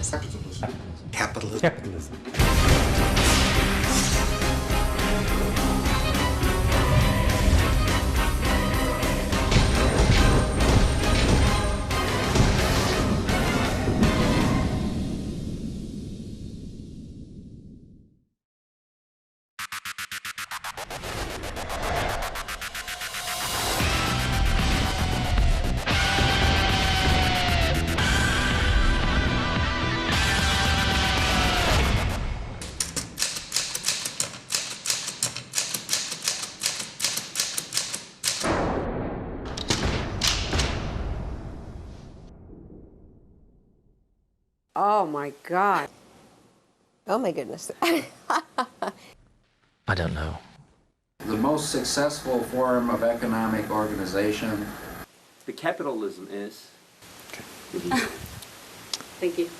Capitalism. Capitalism. Oh my God. Oh my goodness. I don't know. The most successful form of economic organization. The capitalism is. Thank you.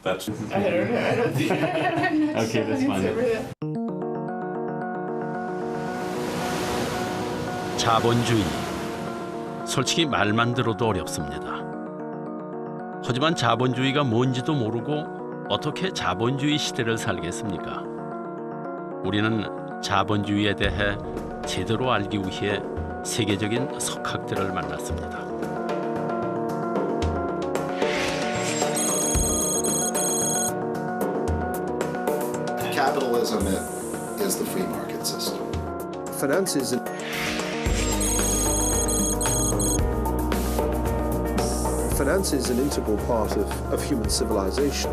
That's. Okay, that's fine. 자본주의. 솔직히 말만 들어도 어렵습니다. 하지만 자본주의가 뭔지도 모르고 어떻게 자본주의 시대를 살겠습니까? 우리는 자본주의에 대해 제대로 알기 위해 세계적인 석학들을 만났습니다. Capitalism is the free market system. Finance is an integral part of human civilization.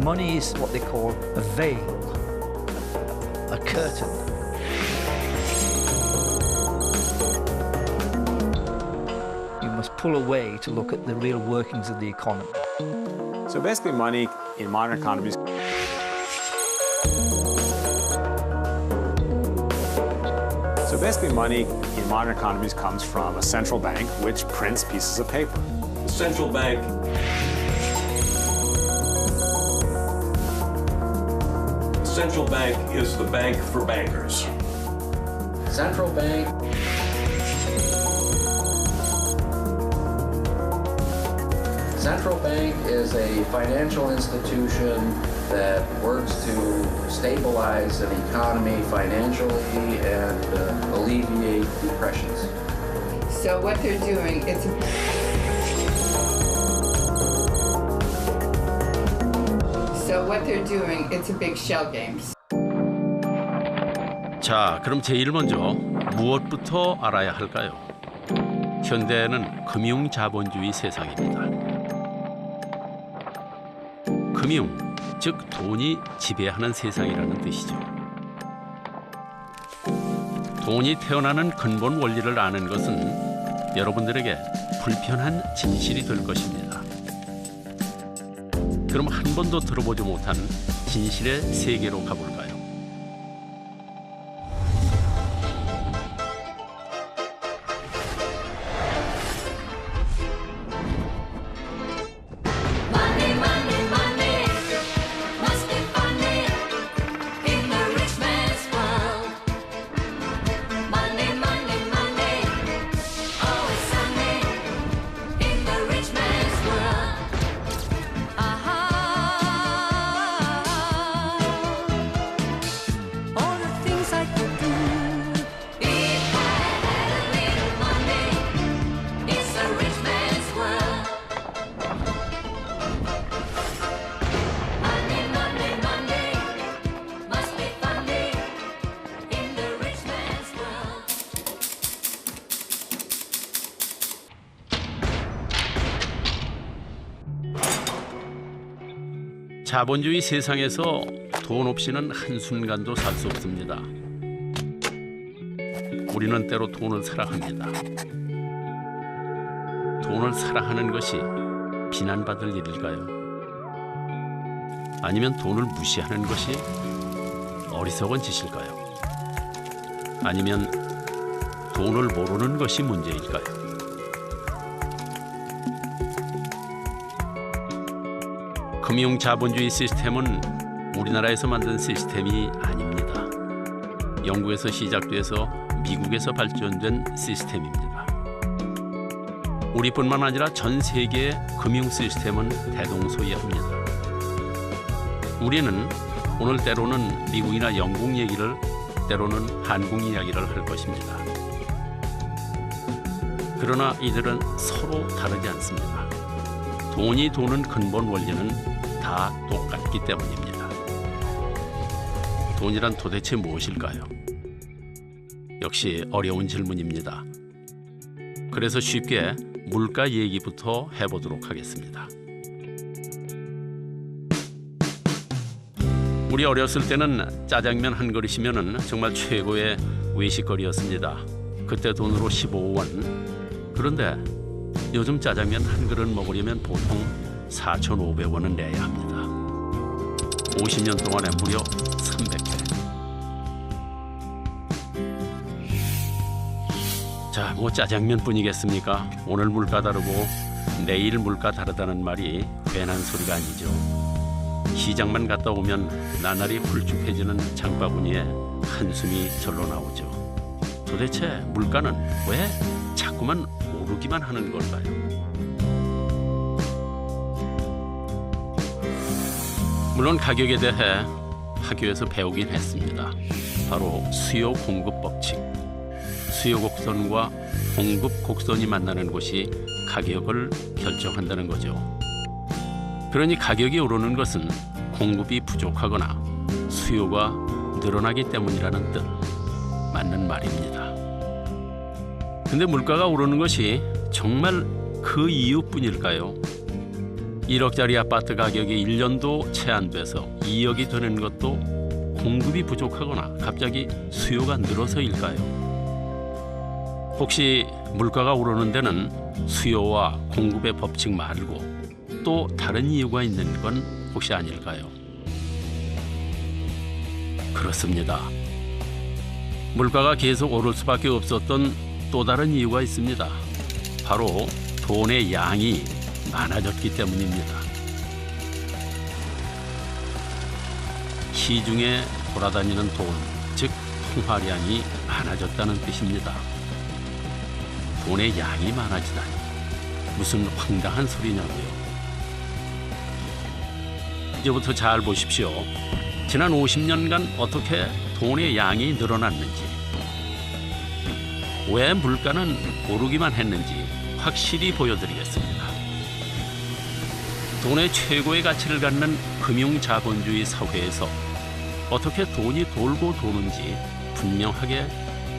Money is what they call a veil, a curtain. You must pull away to look at the real workings of the economy. So basically money in modern economies comes from a central bank which prints pieces of paper. The central bank. The central bank is the bank for bankers. Central bank. Central bank is a financial institution that works to stabilize an economy financially and alleviate depressions. So what they're doing, it's a big shell game. 자, 그럼 제일 먼저 무엇부터 알아야 할까요? 현대에는 금융 자본주의 세상입니다. 금융, 즉 돈이 지배하는 세상이라는 뜻이죠. 돈이 태어나는 근본 원리를 아는 것은 여러분들에게 불편한 진실이 될 것입니다. 그럼 한 번도 들어보지 못한 진실의 세계로 가볼까요? 자본주의 세상에서 돈 없이는 한순간도 살 수 없습니다. 우리는 때로 돈을 사랑합니다. 돈을 사랑하는 것이 비난받을 일일까요? 아니면 돈을 무시하는 것이 어리석은 짓일까요? 아니면 돈을 모르는 것이 문제일까요? 금융 자본주의 시스템은 우리나라에서 만든 시스템이 아닙니다. 영국에서 시작돼서 미국에서 발전된 시스템입니다. 우리뿐만 아니라 전 세계의 금융 시스템은 대동소이합니다. 우리는 오늘 때로는 미국이나 영국 얘기를, 때로는 한국 이야기를 할 것입니다. 그러나 이들은 서로 다르지 않습니다. 돈이 도는 근본 원리는 다 똑같기 때문입니다. 돈이란 도대체 무엇일까요? 역시 어려운 질문입니다. 그래서 쉽게 물가 얘기부터 해보도록 하겠습니다. 우리 어렸을 때는 짜장면 한 그릇이면 정말 최고의 외식거리였습니다. 그때 돈으로 15원. 그런데 요즘 짜장면 한 그릇 먹으려면 보통 4,500원은 내야 합니다. 50년 동안에 무려 300배. 자, 뭐 짜장면뿐이겠습니까? 오늘 물가 다르고 내일 물가 다르다는 말이 괜한 소리가 아니죠. 시장만 갔다 오면 나날이 훌쭉해지는 장바구니에 한숨이 절로 나오죠. 도대체 물가는 왜 자꾸만 오르기만 하는 걸까요? 물론 가격에 대해 학교에서 배우긴 했습니다. 바로 수요 공급 법칙. 수요 곡선과 공급 곡선이 만나는 곳이 가격을 결정한다는 거죠. 그러니 가격이 오르는 것은 공급이 부족하거나 수요가 늘어나기 때문이라는 뜻. 맞는 말입니다. 근데 물가가 오르는 것이 정말 그 이유뿐일까요? 1억짜리 아파트 가격이 1년도 채 안 돼서 2억이 되는 것도 공급이 부족하거나 갑자기 수요가 늘어서일까요? 혹시 물가가 오르는 데는 수요와 공급의 법칙 말고 또 다른 이유가 있는 건 혹시 아닐까요? 그렇습니다. 물가가 계속 오를 수밖에 없었던 또 다른 이유가 있습니다. 바로 돈의 양이 많아졌기 때문입니다. 시중에 돌아다니는 돈, 즉 통화량이 많아졌다는 뜻입니다. 돈의 양이 많아지다니 무슨 황당한 소리냐고요. 이제부터 잘 보십시오. 지난 50년간 어떻게 돈의 양이 늘어났는지, 왜 물가는 오르기만 했는지 확실히 보여드리겠습니다. 돈의 최고의 가치를 갖는 금융자본주의 사회에서 어떻게 돈이 돌고 도는지 분명하게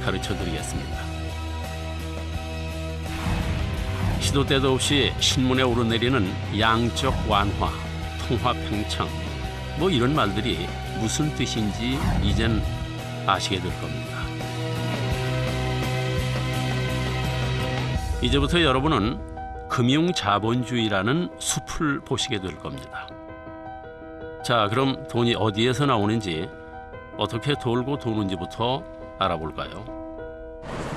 가르쳐드리겠습니다. 시도 때도 없이 신문에 오르내리는 양적 완화, 통화 팽창, 뭐 이런 말들이 무슨 뜻인지 이젠 아시게 될 겁니다. 이제부터 여러분은 금융자본주의라는 숲을 보시게 될 겁니다. 자, 그럼 돈이 어디에서 나오는지, 어떻게 돌고 도는지부터 알아볼까요?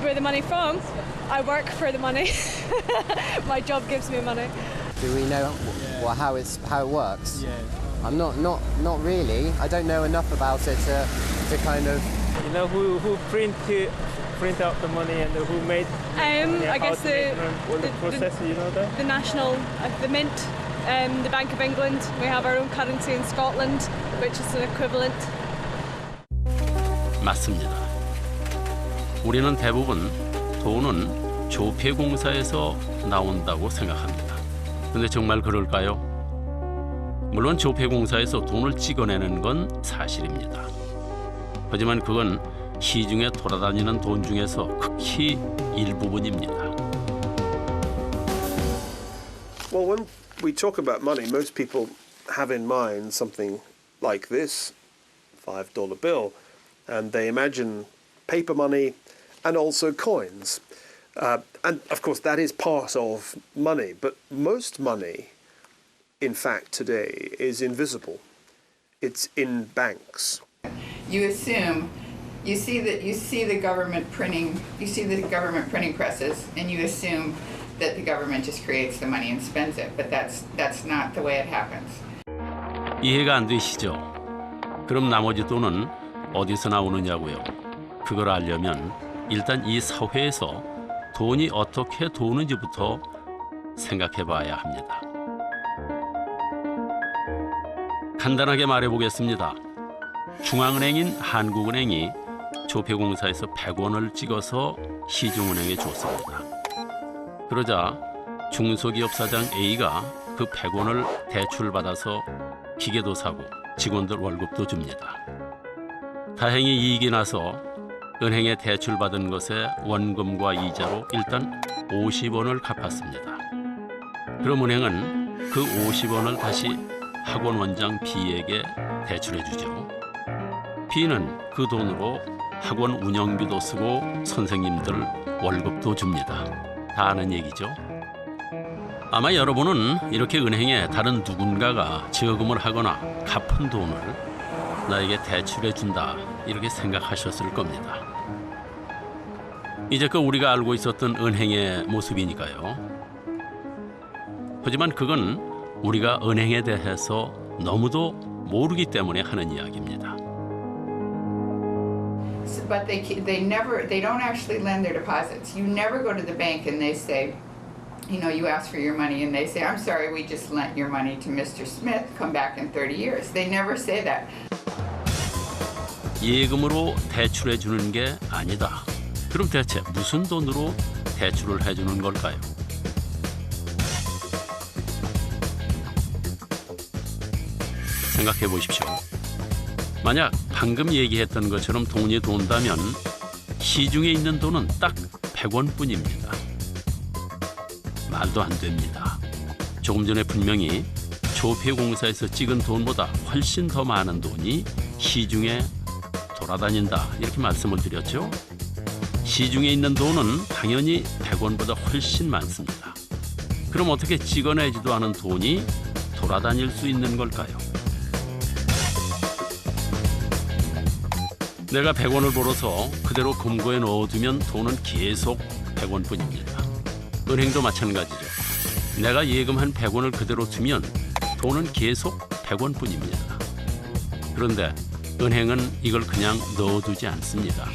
Where the money from? I work for the money. My job gives me money. Do we know how it works? Yeah. I'm not really. I don't know enough about it to kind of. You know who print out the money and who made? I guess the process. You know that? The national, the mint, the Bank of England. We have our own currency in Scotland, which is an equivalent. 맞습니다. 우리는 대부분 돈은 조폐공사에서 나온다고 생각합니다. 근데 정말 그럴까요? 물론 조폐공사에서 돈을 찍어내는 건 사실입니다. 하지만 그건 시중에 돌아다니는 돈 중에서 극히 일부분입니다. Well, when we talk about money, most people have in mind something like this $5 bill, and they imagine paper money and also coins. And of course, that is part of money, but most money, in fact, today is invisible. It's in banks. You assume, you see the government printing presses, and you assume that the government just creates the money and spends it, but that's not the way it happens. 이해가 안 되시죠? 그럼 나머지 돈은 어디서 나오느냐고요? 그걸 알려면 일단 이 사회에서 돈이 어떻게 도는지부터 생각해 봐야 합니다. 간단하게 말해보겠습니다. 중앙은행인 한국은행이 조폐공사에서 100원을 찍어서 시중은행에 줬습니다. 그러자 중소기업 사장 A가 그 100원을 대출받아서 기계도 사고 직원들 월급도 줍니다. 다행히 이익이 나서 은행에 대출받은 것에 원금과 이자로 일단 50원을 갚았습니다. 그럼 은행은 그 50원을 다시 학원 원장 B에게 대출해 주죠. B는 그 돈으로 학원 운영비도 쓰고 선생님들 월급도 줍니다. 다 아는 얘기죠. 아마 여러분은 이렇게 은행에 다른 누군가가 저금을 하거나 갚은 돈을 나에게 대출해 준다 이렇게 생각하셨을 겁니다. 이제껏 우리가 알고 있었던 은행의 모습이니까요. 하지만 그건 우리가 은행에 대해서 너무도 모르기 때문에 하는 이야기입니다. But they don't actually lend their deposits. You never go to the bank and they say, you ask for your money and they say, I'm sorry, we just lent your money to Mr. Smith. Come back in 30 years. They never say that. 예금으로 대출해 주는 게 아니다. 그럼 대체 무슨 돈으로 대출을 해주는 걸까요? 생각해 보십시오. 만약 방금 얘기했던 것처럼 돈이 돈다면 시중에 있는 돈은 딱 100원뿐입니다. 말도 안 됩니다. 조금 전에 분명히 조폐공사에서 찍은 돈보다 훨씬 더 많은 돈이 시중에 돌아다닌다 이렇게 말씀을 드렸죠. 시중에 있는 돈은 당연히 100원보다 훨씬 많습니다. 그럼 어떻게 찍어내지도 않은 돈이 돌아다닐 수 있는 걸까요? 내가 100원을 벌어서 그대로 금고에 넣어두면 돈은 계속 100원뿐입니다. 은행도 마찬가지죠. 내가 예금한 100원을 그대로 두면 돈은 계속 100원뿐입니다. 그런데 은행은 이걸 그냥 넣어두지 않습니다.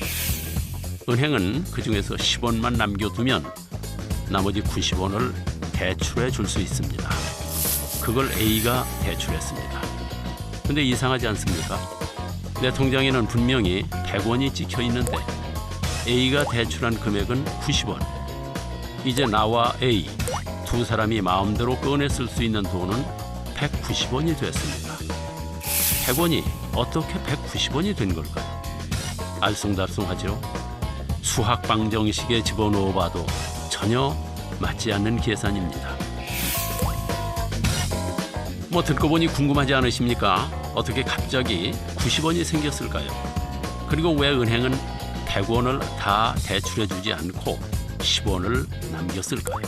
은행은 그중에서 10원만 남겨두면 나머지 90원을 대출해 줄 수 있습니다. 그걸 A가 대출했습니다. 근데 이상하지 않습니까? 내 통장에는 분명히 100원이 찍혀 있는데 A가 대출한 금액은 90원. 이제 나와 A 두 사람이 마음대로 꺼내 쓸 수 있는 돈은 190원이 됐습니다. 100원이 어떻게 190원이 된 걸까요? 알쏭달쏭하죠? 수학 방정식에 집어넣어 봐도 전혀 맞지 않는 계산입니다. 뭐 듣고 보니 궁금하지 않으십니까? 어떻게 갑자기 90원이 생겼을까요? 그리고 왜 은행은 100원을 다 대출해 주지 않고 10원을 남겼을까요?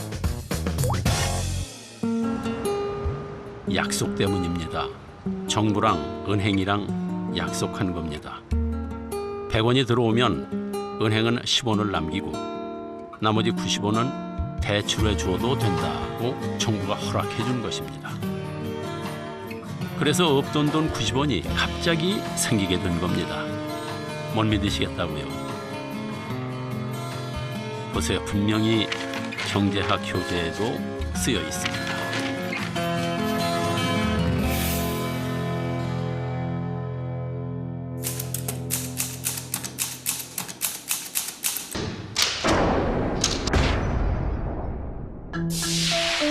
약속 때문입니다. 정부랑 은행이랑 약속한 겁니다. 100원이 들어오면 은행은 10원을 남기고 나머지 90원은 대출해 줘도 된다고 정부가 허락해 준 것입니다. 그래서 없던 돈 90원이 갑자기 생기게 된 겁니다. 못 믿으시겠다고요? 보세요. 분명히 경제학 교재에도 쓰여 있습니다.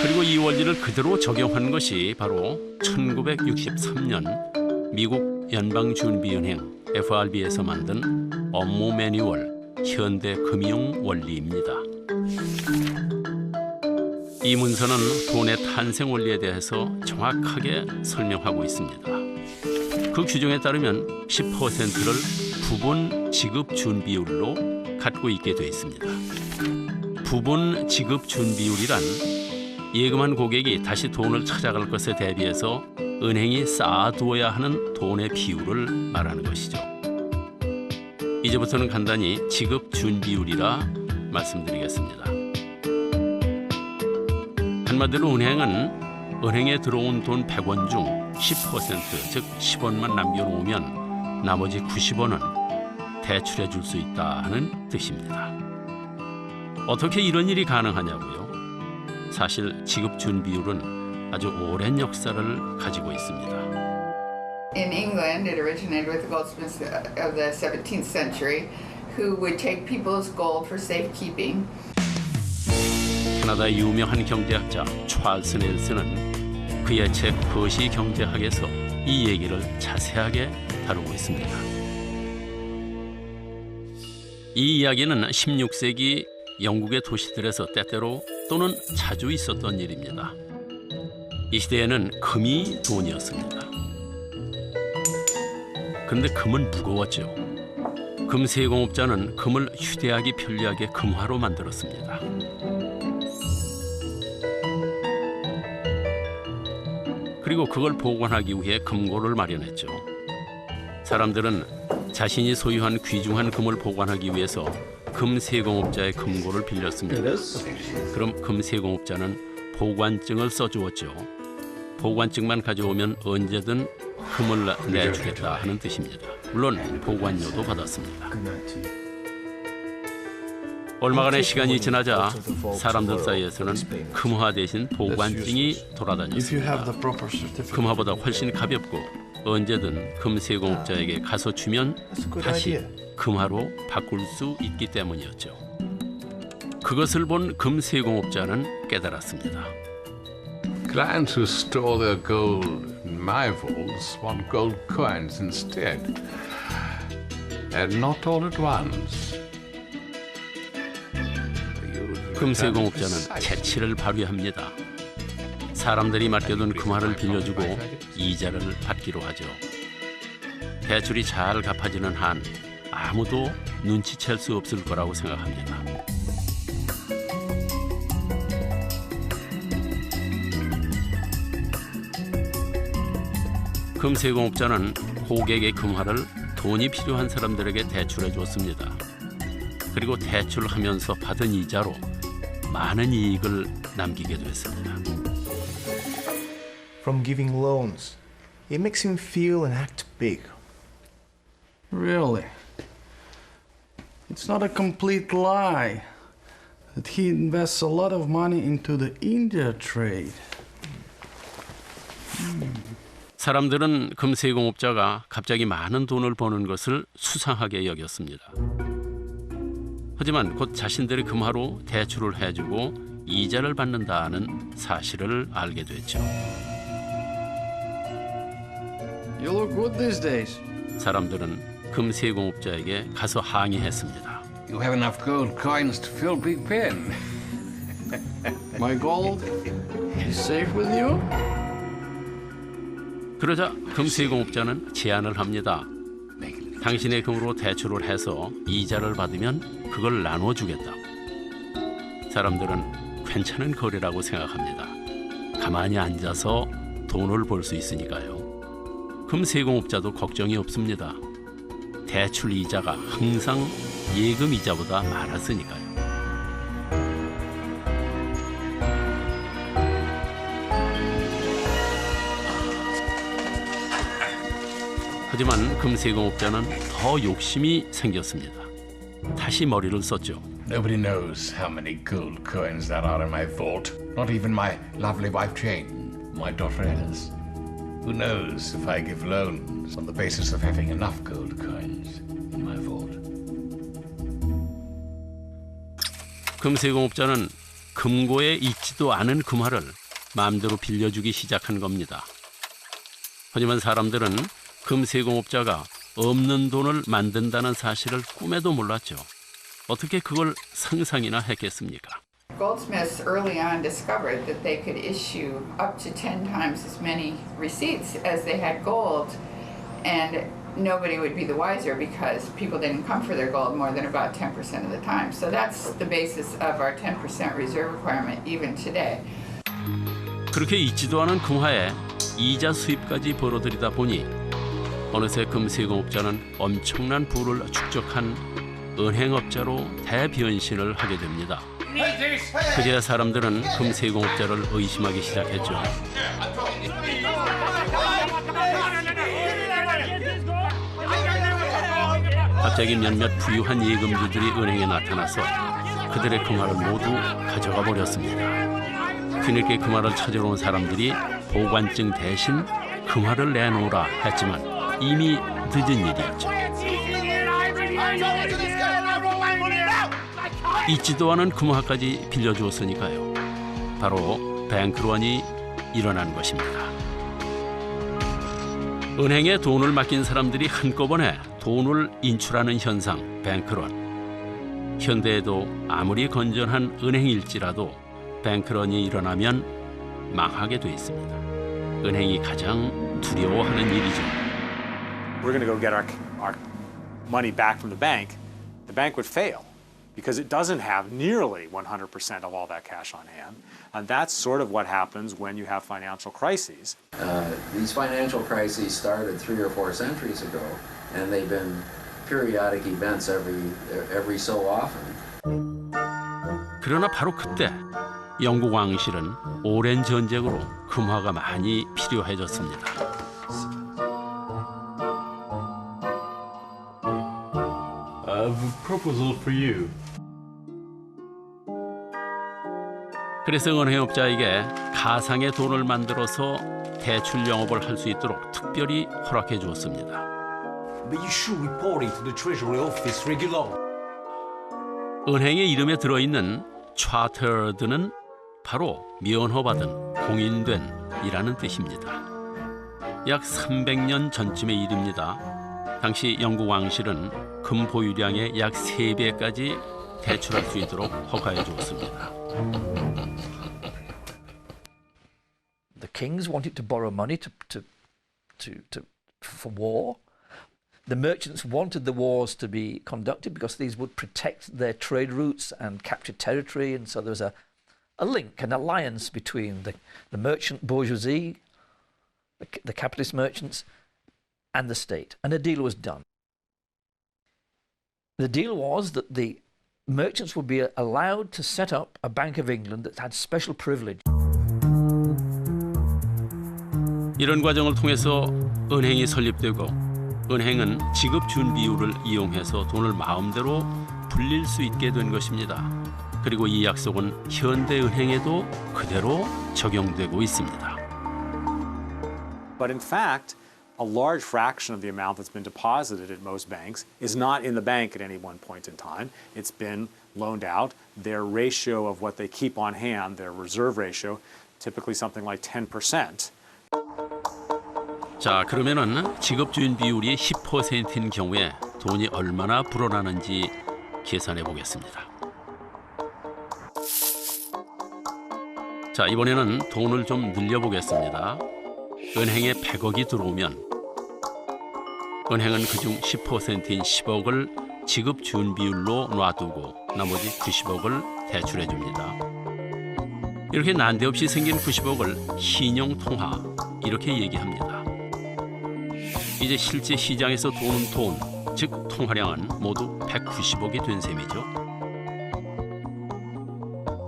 그리고 이 원리를 그대로 적용한 것이 바로 1963년 미국 연방준비은행 FRB에서 만든 업무 매뉴얼 현대금융 원리입니다. 이 문서는 돈의 탄생 원리에 대해서 정확하게 설명하고 있습니다. 그 규정에 따르면 10%를 부분 지급 준비율로 갖고 있게 돼 있습니다. 부분 지급 준비율이란 예금한 고객이 다시 돈을 찾아갈 것에 대비해서 은행이 쌓아두어야 하는 돈의 비율을 말하는 것이죠. 이제부터는 간단히 지급 준비율이라 말씀드리겠습니다. 한마디로 은행은 은행에 들어온 돈 100원 중 10%, 즉 10원만 남겨놓으면 나머지 90원은 대출해 줄 수 있다는 뜻입니다. 어떻게 이런 일이 가능하냐고요? 사실 지급 준비율은 아주 오랜 역사를 가지고 있습니다. In England, it originated with the goldsmiths of the 17th century, who would take people's gold for safekeeping. 캐나다의 유명한 경제학자 찰스 넬슨은 그의 책 거시 경제학에서 이 얘기를 자세하게 다루고 있습니다. 이 이야기는 16세기 영국의 도시들에서 때때로 또는 자주 있었던 일입니다. 이 시대에는 금이 돈이었습니다. 그런데 금은 무거웠죠. 금세공업자는 금을 휴대하기 편리하게 금화로 만들었습니다. 그리고 그걸 보관하기 위해 금고를 마련했죠. 사람들은 자신이 소유한 귀중한 금을 보관하기 위해서 금세공업자의 금고를 빌렸습니다. 그럼 금세공업자는 보관증을 써주었죠. 보관증만 가져오면 언제든 금을 내주겠다 하는 뜻입니다. 물론 보관료도 받았습니다. 얼마간의 시간이 지나자 사람들 사이에서는 금화 대신 보관증이 돌아다녔습니다. 금화보다 훨씬 가볍고 언제든 금세공업자에게 가서 주면 다시 금화로 바꿀 수 있기 때문이었죠. 그것을 본 금세공업자는 깨달았습니다. Clients who store their gold in my vaults want gold coins instead, and not all at once. 금세공업자는 재치를 발휘합니다. 사람들이 맡겨둔 금화를 빌려주고 이자를 받기로 하죠. 대출이 잘 갚아지는 한 아무도 눈치챌 수 없을 거라고 생각합니다. 금세공업자는 고객의 금화를 돈이 필요한 사람들에게 대출해 줬습니다. 그리고 대출하면서 받은 이자로 많은 이익을 남기게 됐습니다. From giving loans, it makes him feel and act big. Really? It's not a complete lie that he invests a lot of money into the India trade. 사람들은 금세공업자가 갑자기 많은 돈을 버는 것을 수상하게 여겼습니다. 하지만 곧 자신들의 금화로 대출을 해주고 이자를 받는다는 사실을 알게 됐죠. You look good these days. 사람들은 금세공업자에게 가서 항의했습니다. You have enough gold coins to fill Big Ben. My gold is safe with you? 그러자 금세공업자는 제안을 합니다. 당신의 금으로 대출을 해서 이자를 받으면 그걸 나눠주겠다. 사람들은 괜찮은 거래라고 생각합니다. 가만히 앉아서 돈을 벌 수 있으니까요. 금세공업자도 걱정이 없습니다. 대출 이자가 항상 예금 이자보다 많았으니까요. 하지만 금세공업자는 더 욕심이 생겼습니다. 다시 머리를 썼죠. Nobody knows how many gold coins there are in my vault. Not even my lovely wife Jane, my daughter Alice. Who knows if I give loans on the basis of having enough gold coins in my vault. 금세공업자는 금고에 있지도 않은 금화를 마음대로 빌려주기 시작한 겁니다. 하지만 사람들은 금세공업자가 없는 돈을 만든다는 사실을 꿈에도 몰랐죠. 어떻게 그걸 상상이나 했겠습니까? Goldsmiths early on discovered that they could issue up to 10 times as many receipts as they had gold, and nobody would be the wiser because people didn't come for their gold more than about 10% of the time. So that's the basis of our 10% reserve requirement even today. 그렇게 있지도 않은 금화에 이자 수입까지 벌어들이다 보니 어느새 금세공업자는 엄청난 부를 축적한 은행업자로 대변신을 하게 됩니다. 그제야 사람들은 금세공업자를 의심하기 시작했죠. 갑자기 몇몇 부유한 예금주들이 은행에 나타나서 그들의 금화를 모두 가져가 버렸습니다. 뒤늦게 금화를 찾으러 온 사람들이 보관증 대신 금화를 내놓으라 했지만 이미 늦은 일이었죠. 잊지도 않은 금화까지 빌려주었으니까요. 바로 뱅크런이 일어난 것입니다. 은행에 돈을 맡긴 사람들이 한꺼번에 돈을 인출하는 현상, 뱅크런. 현대에도 아무리 건전한 은행일지라도 뱅크런이 일어나면 망하게 돼 있습니다. 은행이 가장 두려워하는 일이죠. We're going to go get our money back from the bank would fail because it doesn't have nearly 100% of all that cash on hand. And that's sort of what happens when you have financial crises. These financial crises started 3 or 4 centuries ago, and they've been periodic events every so often. 그러나 바로 그때 영국 왕실은 오랜 전쟁으로 금화가 많이 필요해졌습니다. I have a proposal for you. 그래서 은행업자에게 가상의 돈을 만들어서 대출 영업을 할 수 있도록 특별히 허락해 주었습니다. But you should report it to the Treasury Office regularly. 은행의 이름에 들어있는 chartered는 바로 면허받은, 공인된이라는 뜻입니다. 약 300년 전쯤의 일입니다. 당시 영국 왕실은 금 보유량의 약 3배까지 대출할 수 있도록 허가해 주었습니다. The kings wanted to borrow money for war. The merchants wanted the wars to be conducted because these would protect their trade routes and capture territory, and so there was a link, an alliance between the merchant bourgeoisie, the capitalist merchants, and the state, and a deal was done. The deal was that the merchants would be allowed to set up a Bank of England that had special privilege. 이런 과정을 통해서 은행이 설립되고 은행은 지급 준비율을 이용해서 돈을 마음대로 불릴 수 있게 된 것입니다. 그리고 이 약속은 현대 은행에도 그대로 적용되고 있습니다. But in fact, a large fraction of the amount that's been deposited at most banks is not in the bank at any one point in time. It's been loaned out. Their ratio of what they keep on hand, their reserve ratio, typically something like 10%. 자, 그러면은 지급 준비율이 10%인 경우에 돈이 얼마나 불어나는지 계산해 보겠습니다. 자, 이번에는 돈을 좀 늘려보겠습니다. 은행에 100억이 들어오면 은행은 그중 10%인 10억을 지급 준비율로 놔두고 나머지 90억을 대출해 줍니다. 이렇게 난데없이 생긴 90억을 신용통화 이렇게 얘기합니다. 이제 실제 시장에서 도는 돈, 즉 통화량은 모두 190억이 된 셈이죠.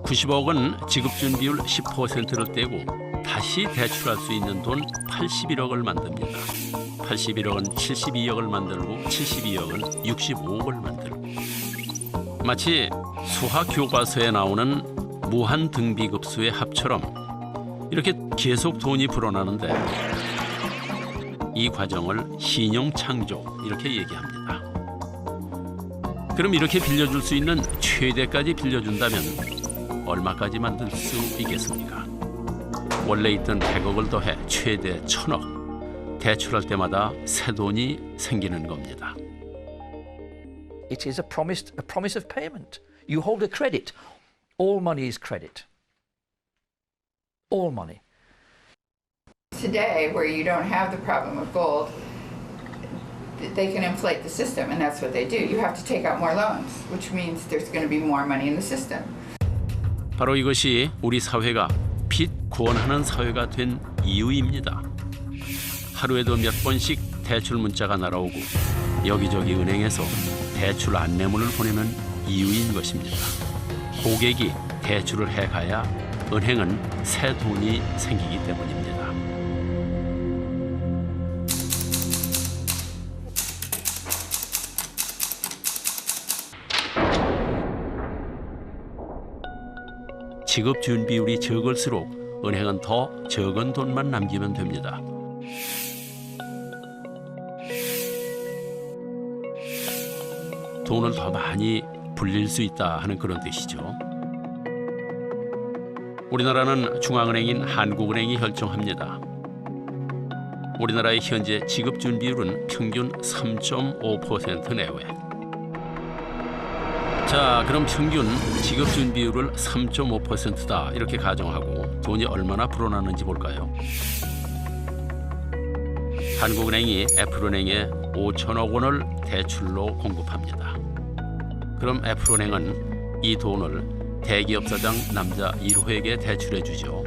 90억은 지급준비율 10%를 떼고 다시 대출할 수 있는 돈 81억을 만듭니다. 81억은 72억을 만들고 72억은 65억을 만들고 마치 수학 교과서에 나오는 무한 등비급수의 합처럼 이렇게 계속 돈이 불어나는데 이 과정을 신용창조 이렇게 얘기합니다. 그럼 이렇게 빌려줄 수 있는 최대까지 빌려준다면 얼마까지 만들 수 있겠습니까? 원래 있던 100억을 더해 최대 1000억. 대출할 때마다 새 돈이 생기는 겁니다. It is a promise of payment. You hold a credit. All money is credit. All money. Today, where you don't have the problem of gold, they can inflate the system, and that's what they do. You have to take out more loans, which means there's going to be more money in the system. 바로 이것이 우리 사회가 빚 구원하는 사회가 된 이유입니다. 하루에도 몇 번씩 대출 문자가 날아오고 여기저기 은행에서 대출 안내문을 보내는 이유인 것입니다. 고객이 대출을 해가야 은행은 새 돈이 생기기 때문입니다. 지급 준비율이 적을수록 은행은 더 적은 돈만 남기면 됩니다. 돈을 더 많이 불릴 수 있다 하는 그런 뜻이죠. 우리나라는 중앙은행인 한국은행이 결정합니다. 우리나라의 현재 지급 준비율은 평균 3.5% 내외. 자, 그럼 평균 지급 준비율을 3.5%다 이렇게 가정하고 돈이 얼마나 불어나는지 볼까요? 한국은행이 애플은행에 5천억 원을 대출로 공급합니다. 그럼 애플은행은 이 돈을 대기업 사장 남자 1호에게 대출해 주죠.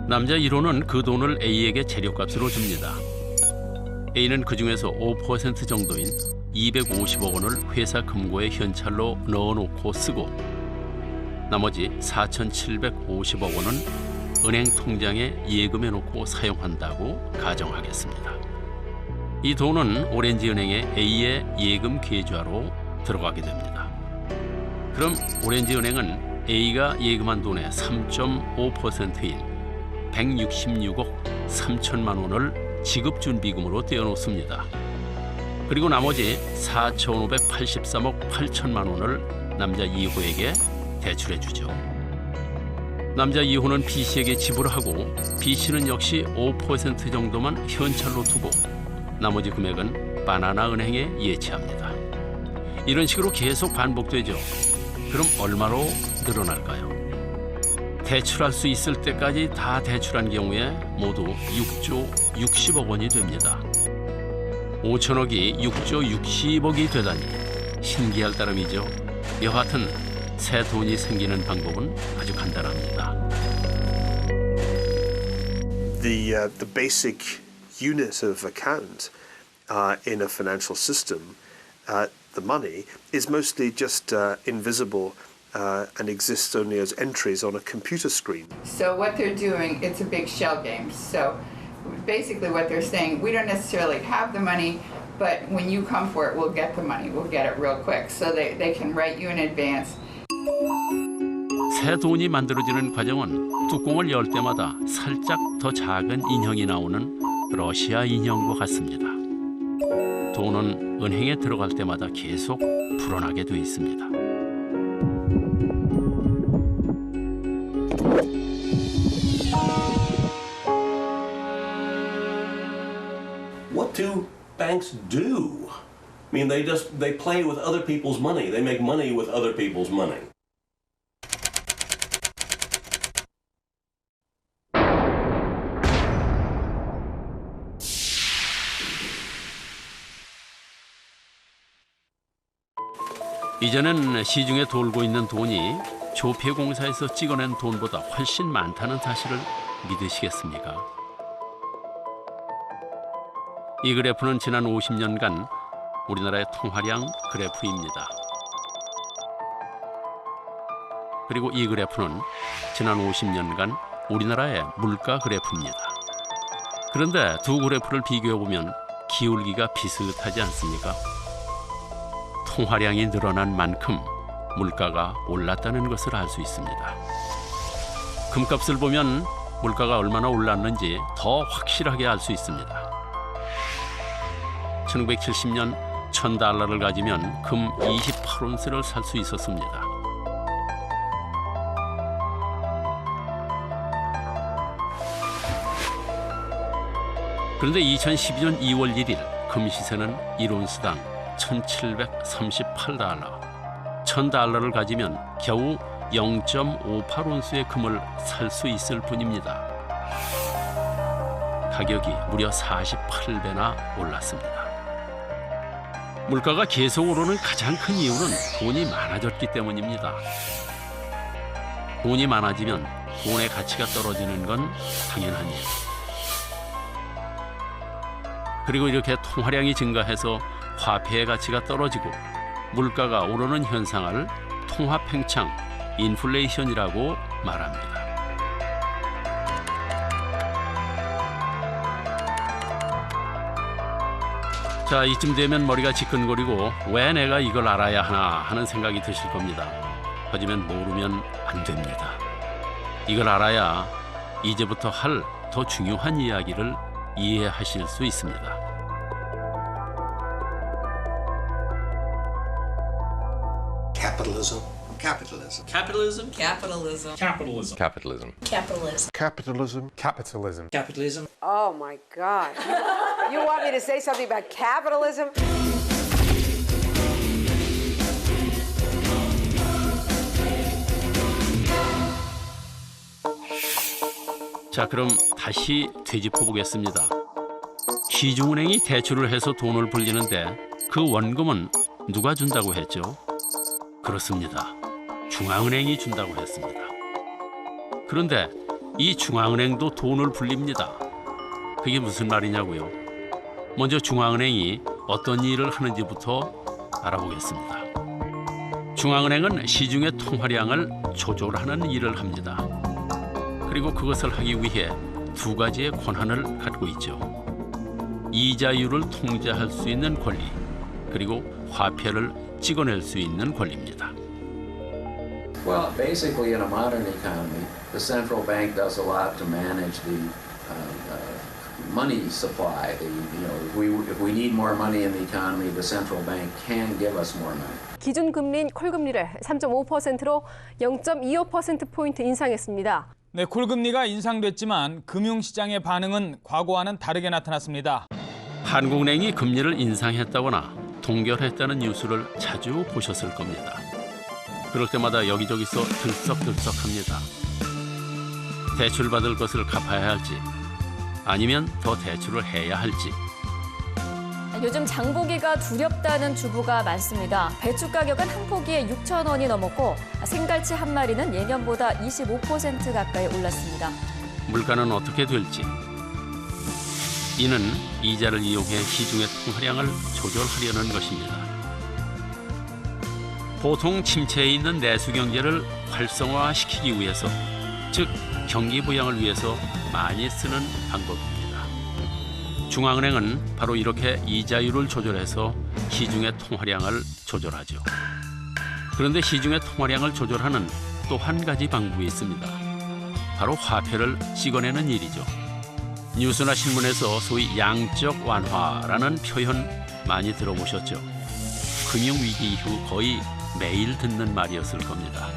남자 1호는 그 돈을 A에게 재료값으로 줍니다. A는 그 중에서 5% 정도인 250억 원을 회사 금고에 현찰로 넣어놓고 쓰고 나머지 4,750억 원은 은행 통장에 예금해놓고 사용한다고 가정하겠습니다. 이 돈은 오렌지은행의 A의 예금 계좌로 들어가게 됩니다. 그럼 오렌지은행은 A가 예금한 돈의 3.5%인 166억 3천만 원을 지급준비금으로 떼어놓습니다. 그리고 나머지 4,583억 8천만 원을 남자 2호에게 대출해주죠. 남자 2호는 B씨에게 지불하고 B씨는 역시 5% 정도만 현찰로 두고 나머지 금액은 바나나은행에 예치합니다. 이런 식으로 계속 반복되죠. 그럼 얼마로 늘어날까요? 대출할 수 있을 때까지 다 대출한 경우에 모두 6조 60억 원이 됩니다. 5천억이 6조 60억이 되다니 신기할 따름이죠. 여하튼 새 돈이 생기는 방법은 아주 간단합니다. The basic unit of account in a financial system, the money, is mostly just invisible and exists only as entries on a computer screen. So what they're doing, it's a big shell game. So basically what they're saying, we don't necessarily have the money, but when you come for it, we'll get the money. We'll get it real quick. So they can write you in advance. 새 돈이 만들어지는 과정은 뚜껑을 열 때마다 살짝 더 작은 인형이 나오는 러시아 인형과 같습니다. 돈은 은행에 들어갈 때마다 계속 불어나게 돼 있습니다. What do banks do? I mean, they play with other people's money. They make money with other people's money. 이제는 시중에 돌고 있는 돈이 조폐공사에서 찍어낸 돈보다 훨씬 많다는 사실을 믿으시겠습니까? 이 그래프는 지난 50년간 우리나라의 통화량 그래프입니다. 그리고 이 그래프는 지난 50년간 우리나라의 물가 그래프입니다. 그런데 두 그래프를 비교해보면 기울기가 비슷하지 않습니까? 통화량이 늘어난 만큼 물가가 올랐다는 것을 알 수 있습니다. 금값을 보면 물가가 얼마나 올랐는지 더 확실하게 알 수 있습니다. 1970년 1,000달러를 가지면 금 28온스를 살 수 있었습니다. 그런데 2012년 2월 1일 금 시세는 1온스당 1,738달러. 1,000달러를 가지면 겨우 0.58온스의 금을 살 수 있을 뿐입니다. 가격이 무려 48배나 올랐습니다. 물가가 계속 오르는 가장 큰 이유는 돈이 많아졌기 때문입니다. 돈이 많아지면 돈의 가치가 떨어지는 건 당연한 일. 그리고 이렇게 통화량이 증가해서 화폐의 가치가 떨어지고 물가가 오르는 현상을 통화팽창, 인플레이션이라고 말합니다. 자, 이쯤 되면 머리가 지끈거리고 왜 내가 이걸 알아야 하나 하는 생각이 드실 겁니다. 하지만 모르면 안 됩니다. 이걸 알아야 이제부터 할 더 중요한 이야기를 이해하실 수 있습니다. Capitalism. Capitalism. Capitalism. Capitalism. Capitalism. Capitalism. Capitalism. Capitalism. Capitalism. Capitalism. Oh my God. You want me to say something about capitalism? 자, 그럼 다시 되짚어 보겠습니다. 시중은행이 대출을 해서 돈을 불리는데 그 원금은 누가 준다고 했죠? 그렇습니다. 중앙은행이 준다고 했습니다. 그런데 이 중앙은행도 돈을 불립니다. 그게 무슨 말이냐고요? 먼저 중앙은행이 어떤 일을 하는지부터 알아보겠습니다. 중앙은행은 시중의 통화량을 조절하는 일을 합니다. 그리고 그것을 하기 위해 두 가지의 권한을 갖고 있죠. 이자율을 통제할 수 있는 권리, 그리고 화폐를 찍어낼 수 있는 권리입니다. Well, basically, in a modern economy, the central bank does a lot to manage the money supply. If we need more money in the economy, the central bank can give us more money. 기준금리인 콜금리를 3.5%로 0.25%포인트 인상했습니다. 네, 콜금리가 인상됐지만 금융시장의 반응은 과거와는 다르게 나타났습니다. 한국은행이 금리를 인상했다거나 동결했다는 뉴스를 자주 보셨을 겁니다. 그럴 때마다 여기저기서 들썩들썩합니다. 대출받을 것을 갚아야 할지 아니면 더 대출을 해야 할지. 요즘 장보기가 두렵다는 주부가 많습니다. 배추 가격은 한 포기에 6,000원이 넘었고 생갈치 한 마리는 예년보다 25% 가까이 올랐습니다. 물가는 어떻게 될지. 이는 이자를 이용해 시중의 통화량을 조절하려는 것입니다. 보통 침체에 있는 내수 경제를 활성화시키기 위해서, 즉 경기 부양을 위해서 많이 쓰는 방법입니다. 중앙은행은 바로 이렇게 이자율을 조절해서 시중의 통화량을 조절하죠. 그런데 시중의 통화량을 조절하는 또 한 가지 방법이 있습니다. 바로 화폐를 찍어내는 일이죠. 뉴스나 신문에서 소위 양적 완화라는 표현 많이 들어보셨죠? 금융위기 이후 거의 매일 듣는 말이었을 겁니다.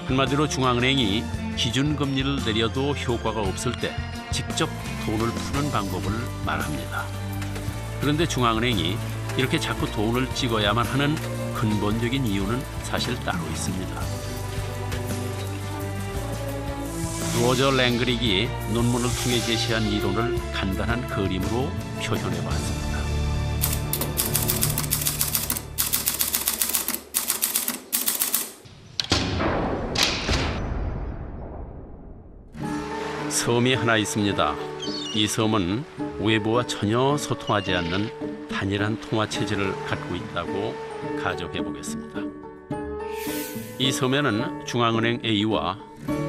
한마디로 중앙은행이 기준금리를 내려도 효과가 없을 때 직접 돈을 푸는 방법을 말합니다. 그런데 중앙은행이 이렇게 자꾸 돈을 찍어야만 하는 근본적인 이유는 사실 따로 있습니다. 로저 랭그릭이 논문을 통해 제시한 이론을 간단한 그림으로 표현해 보았습니다. 섬이 하나 있습니다. 이 섬은 외부와 전혀 소통하지 않는 단일한 통화 체제를 갖고 있다고 가정해 보겠습니다. 이 섬에는 중앙은행 A와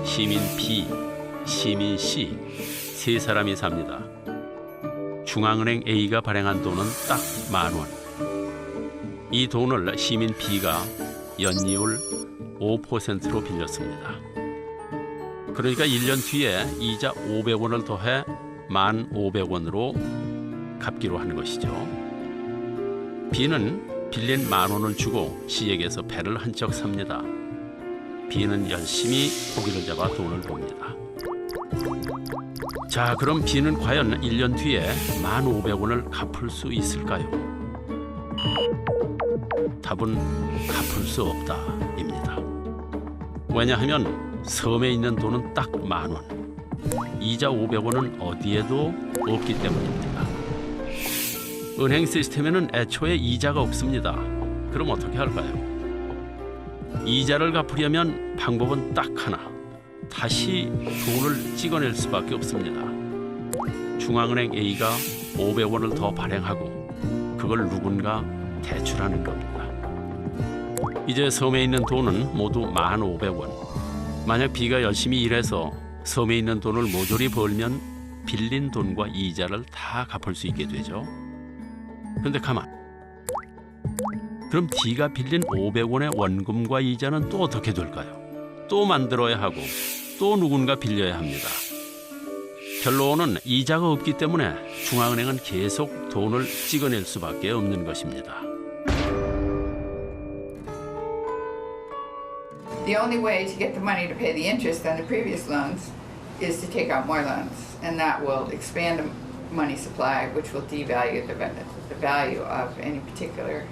시민 B, 시민 C 세 사람이 삽니다. 중앙은행 A가 발행한 돈은 딱 10,000원. 이 돈을 시민 B가 연이율 5%로 빌렸습니다. 그러니까 1년 뒤에 이자 500원을 더해 1,500원으로 갚기로 한 것이죠. B는 빌린 10,000원을 주고 C에게서 배를 한 척 삽니다. B는 열심히 고기를 잡아 돈을 봅니다. 자, 그럼 B는 과연 1년 뒤에 1,500원을 갚을 수 있을까요? 답은 갚을 수 없다입니다. 왜냐하면 섬에 있는 돈은 딱 10,000원. 이자 500원은 어디에도 없기 때문입니다. 은행 시스템에는 애초에 이자가 없습니다. 그럼 어떻게 할까요? 이자를 갚으려면 방법은 딱 하나. 다시 돈을 찍어낼 수밖에 없습니다. 중앙은행 A가 500원을 더 발행하고 그걸 누군가 대출하는 겁니다. 이제 섬에 있는 돈은 모두 1,500원. 만약 B가 열심히 일해서 섬에 있는 돈을 모조리 벌면 빌린 돈과 이자를 다 갚을 수 있게 되죠. 그런데 가만. 그럼 D가 빌린 500원의 원금과 이자는 또 어떻게 될까요? 또 만들어야 하고 또 누군가 빌려야 합니다. 결론은 이자가 없기 때문에 중앙은행은 계속 돈을 찍어낼 수밖에 없는 것입니다. The only way to get the money to pay the interest on the previous loans is to take out more loans, and that will expand the money supply, which will devalue the value of any particular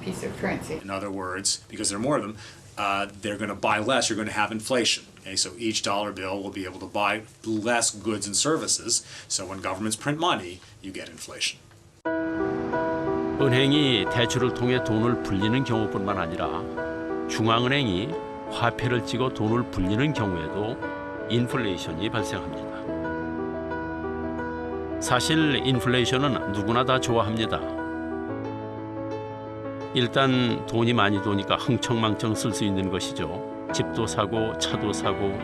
piece of currency. In other words, because there are more of them, they're going to buy less. You're going to have inflation. Okay, so each dollar bill will be able to buy less goods and services. So when governments print money, you get inflation. 은행이 대출을 통해 돈을 불리는 경우뿐만 아니라 중앙은행이 화폐를 찍어 돈을 불리는 경우에도 인플레이션이 발생합니다. 사실 인플레이션은 누구나 다 좋아합니다. 일단 돈이 많이 도니까 흥청망청 쓸 수 있는 것이죠. 집도 사고 차도 사고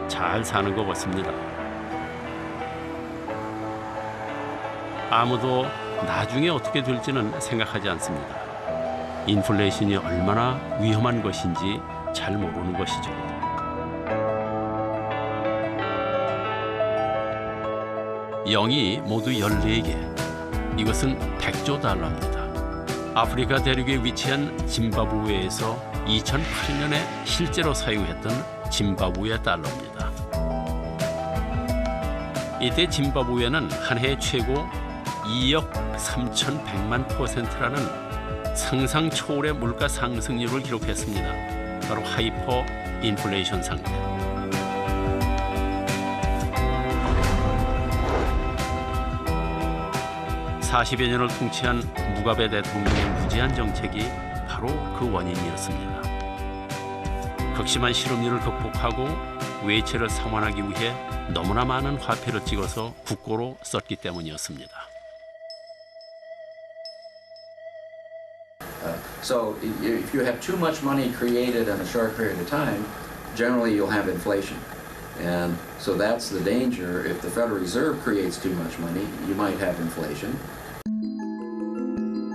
잘 사는 것 같습니다. 아무도 나중에 어떻게 될지는 생각하지 않습니다. 인플레이션이 얼마나 위험한 것인지 잘 모르는 것이죠. 영이 모두 14개. 이것은 100조 달러입니다. 아프리카 대륙에 위치한 짐바브웨에서 2008년에 실제로 사용했던 짐바브웨 달러입니다. 이때 짐바브웨는 한 해 최고 2억 3,100만 %라는 상상 초월의 물가 상승률을 기록했습니다. 바로 하이퍼 인플레이션 상태. (40여 년을) 통치한 무가베 대통령의 무제한 정책이 바로 그 원인이었습니다. 극심한 실업률을 극복하고 외채를 상환하기 위해 너무나 많은 화폐를 찍어서 국고로 썼기 때문이었습니다. So if you have too much money created in a short period of time, generally you'll have inflation. And so that's the danger. If the Federal Reserve creates too much money, you might have inflation.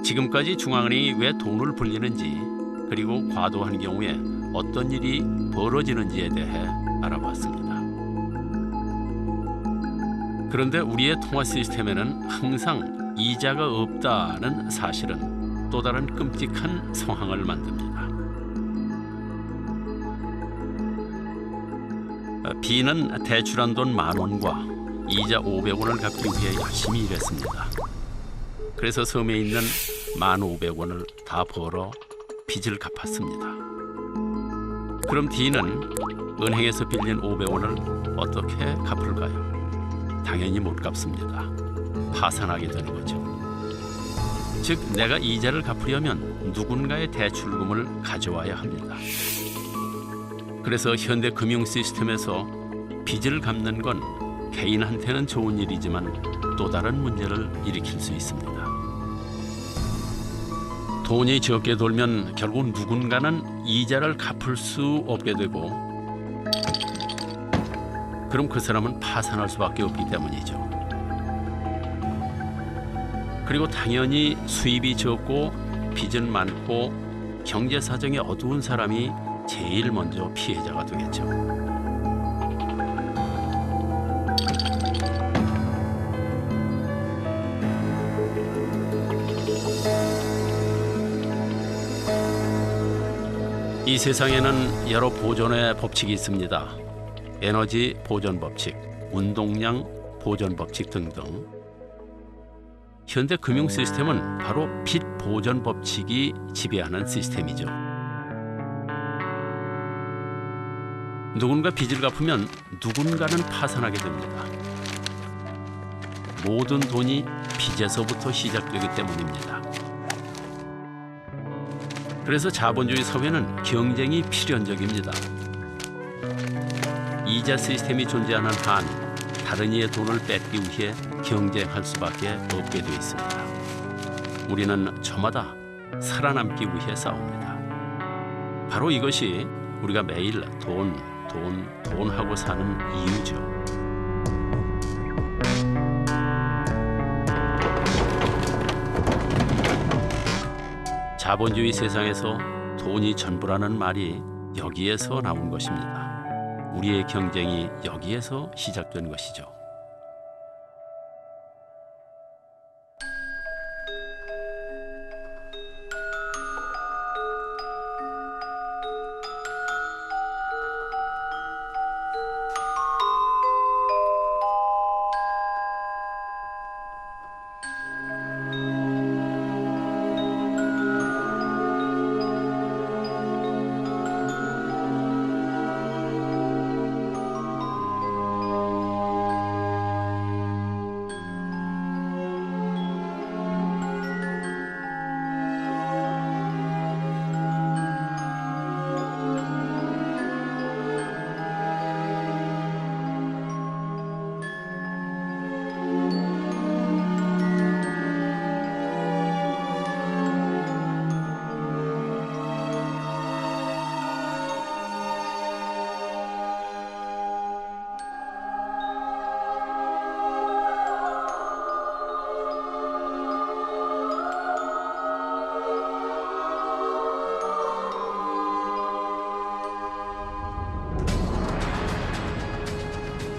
지금까지 중앙은행이 왜 돈을 불리는지 그리고 과도한 경우에 어떤 일이 벌어지는지에 대해 알아봤습니다. 그런데 우리의 통화 시스템에는 항상 이자가 없다는 사실은 또 다른 끔찍한 상황을 만듭니다. B는 대출한 돈 10,000원과 이자 500원을 갚기 위해 열심히 일했습니다. 그래서 섬에 있는 1,500원을 다 벌어 빚을 갚았습니다. 그럼 D는 은행에서 빌린 500원을 어떻게 갚을까요? 당연히 못 갚습니다. 파산하게 되는 거죠. 즉, 내가 이자를 갚으려면 누군가의 대출금을 가져와야 합니다. 그래서 현대 금융 시스템에서 빚을 갚는 건 개인한테는 좋은 일이지만 또 다른 문제를 일으킬 수 있습니다. 돈이 적게 돌면 결국 누군가는 이자를 갚을 수 없게 되고 그럼 그 사람은 파산할 수밖에 없기 때문이죠. 그리고 당연히 수입이 적고 빚은 많고 경제 사정이 어두운 사람이 제일 먼저 피해자가 되겠죠. 이 세상에는 여러 보존의 법칙이 있습니다. 에너지 보존 법칙, 운동량 보존 법칙 등등. 현대 금융 시스템은 바로 빚 보존 법칙이 지배하는 시스템이죠. 누군가 빚을 갚으면 누군가는 파산하게 됩니다. 모든 돈이 빚에서부터 시작되기 때문입니다. 그래서 자본주의 사회는 경쟁이 필연적입니다. 이자 시스템이 존재하는 한 다른 이의 돈을 뺏기 위해 경쟁할 수밖에 없게 되어 있습니다. 우리는 저마다 살아남기 위해 싸웁니다. 바로 이것이 우리가 매일 돈 하고 사는 이유죠. 자본주의 세상에서 돈이 전부라는 말이 여기에서 나온 것입니다. 우리의 경쟁이 여기에서 시작된 것이죠.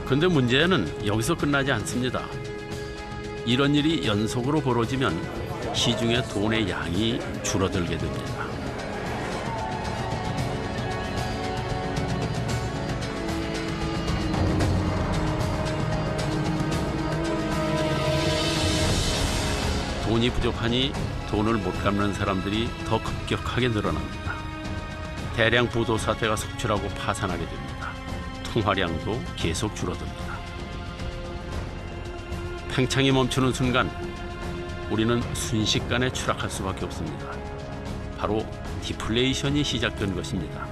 그런데 문제는 여기서 끝나지 않습니다. 이런 일이 연속으로 벌어지면 시중에 돈의 양이 줄어들게 됩니다. 돈이 부족하니 돈을 못 갚는 사람들이 더 급격하게 늘어납니다. 대량 부도 사태가 속출하고 파산하게 됩니다. 통화량도 계속 줄어듭니다. 팽창이 멈추는 순간 우리는 순식간에 추락할 수밖에 없습니다. 바로 디플레이션이 시작된 것입니다.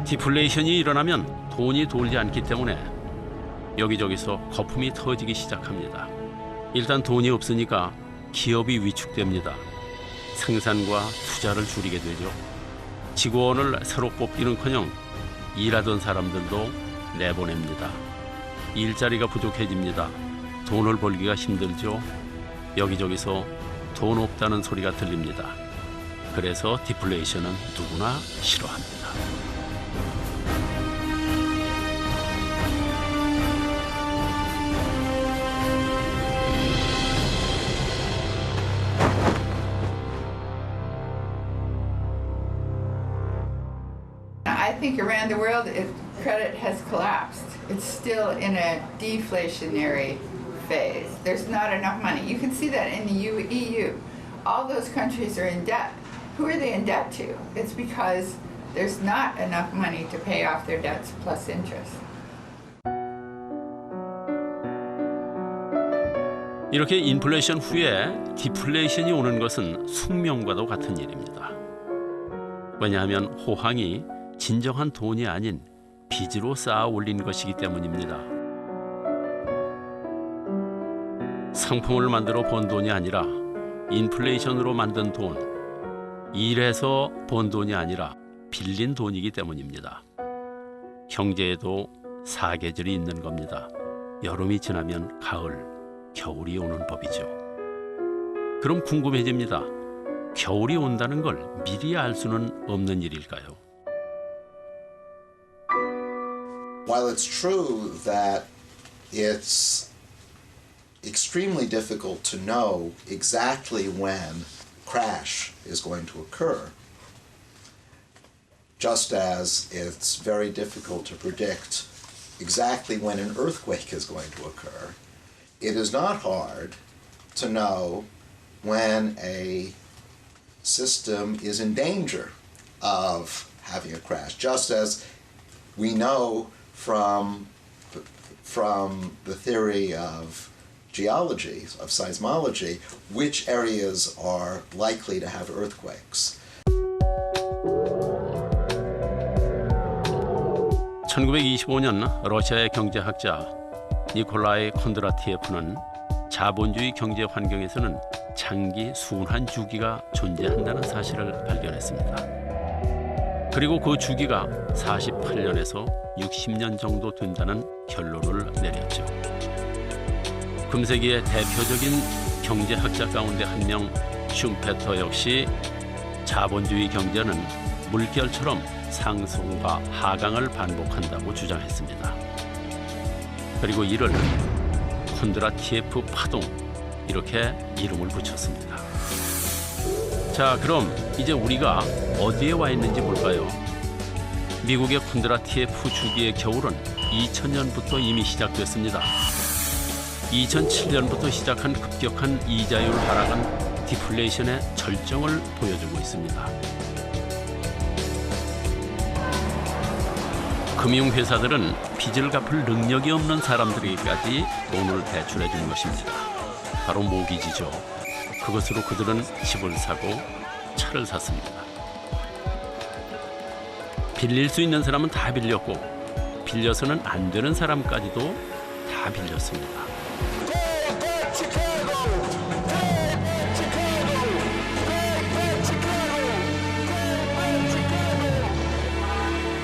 디플레이션이 일어나면 돈이 돌지 않기 때문에 여기저기서 거품이 터지기 시작합니다. 일단 돈이 없으니까 기업이 위축됩니다. 생산과 투자를 줄이게 되죠. 직원을 새로 뽑기는커녕 일하던 사람들도 내보냅니다. 일자리가 부족해집니다. 돈을 벌기가 힘들죠. 여기저기서 돈 없다는 소리가 들립니다. 그래서 디플레이션은 누구나 싫어합니다. I think around the world, credit has collapsed. It's still in a deflationary phase. There's not enough money. You can see that in the EU. All those countries are in debt. Who are they in debt to? It's because there's not enough money to pay off their debts plus interest. 이렇게 인플레이션 후에 디플레이션이 오는 것은 숙명과도 같은 일입니다. 왜냐하면 호황이 진정한 돈이 아닌 빚으로 쌓아 올린 것이기 때문입니다. 상품을 만들어 번 돈이 아니라 인플레이션으로 만든 돈, 일해서 번 돈이 아니라 빌린 돈이기 때문입니다. 경제에도 사계절이 있는 겁니다. 여름이 지나면 가을, 겨울이 오는 법이죠. 그럼 궁금해집니다. 겨울이 온다는 걸 미리 알 수는 없는 일일까요? While it's true that it's extremely difficult to know exactly when crash is going to occur, just as it's very difficult to predict exactly when an earthquake is going to occur, it is not hard to know when a system is in danger of having a crash, just as we know from the theory of geology, of seismology, which areas are likely to have earthquakes. 1925년 러시아의 경제학자 니콜라이 콘드라티예프는 자본주의 경제 환경에서는 장기 순환 주기가 존재한다는 사실을 발견했습니다. 그리고 그 주기가 48년에서 60년 정도 된다는 결론을 내렸죠. 금세기의 대표적인 경제학자 가운데 한 명 슈페터 역시 자본주의 경제는 물결처럼 상승과 하강을 반복한다고 주장했습니다. 그리고 이를 콘드라티예프 파동 이렇게 이름을 붙였습니다. 자, 그럼 이제 우리가 어디에 와 있는지 볼까요? 미국의 콘드라티예프 주기의 겨울은 2000년부터 이미 시작됐습니다. 2007년부터 시작한 급격한 이자율 하락은 디플레이션의 절정을 보여주고 있습니다. 금융회사들은 빚을 갚을 능력이 없는 사람들에게까지 돈을 대출해 주는 것입니다. 바로 모기지죠. 그것으로 그들은 집을 사고 차를 샀습니다. 빌릴 수 있는 사람은 다 빌렸고 빌려서는 안 되는 사람까지도 다 빌렸습니다.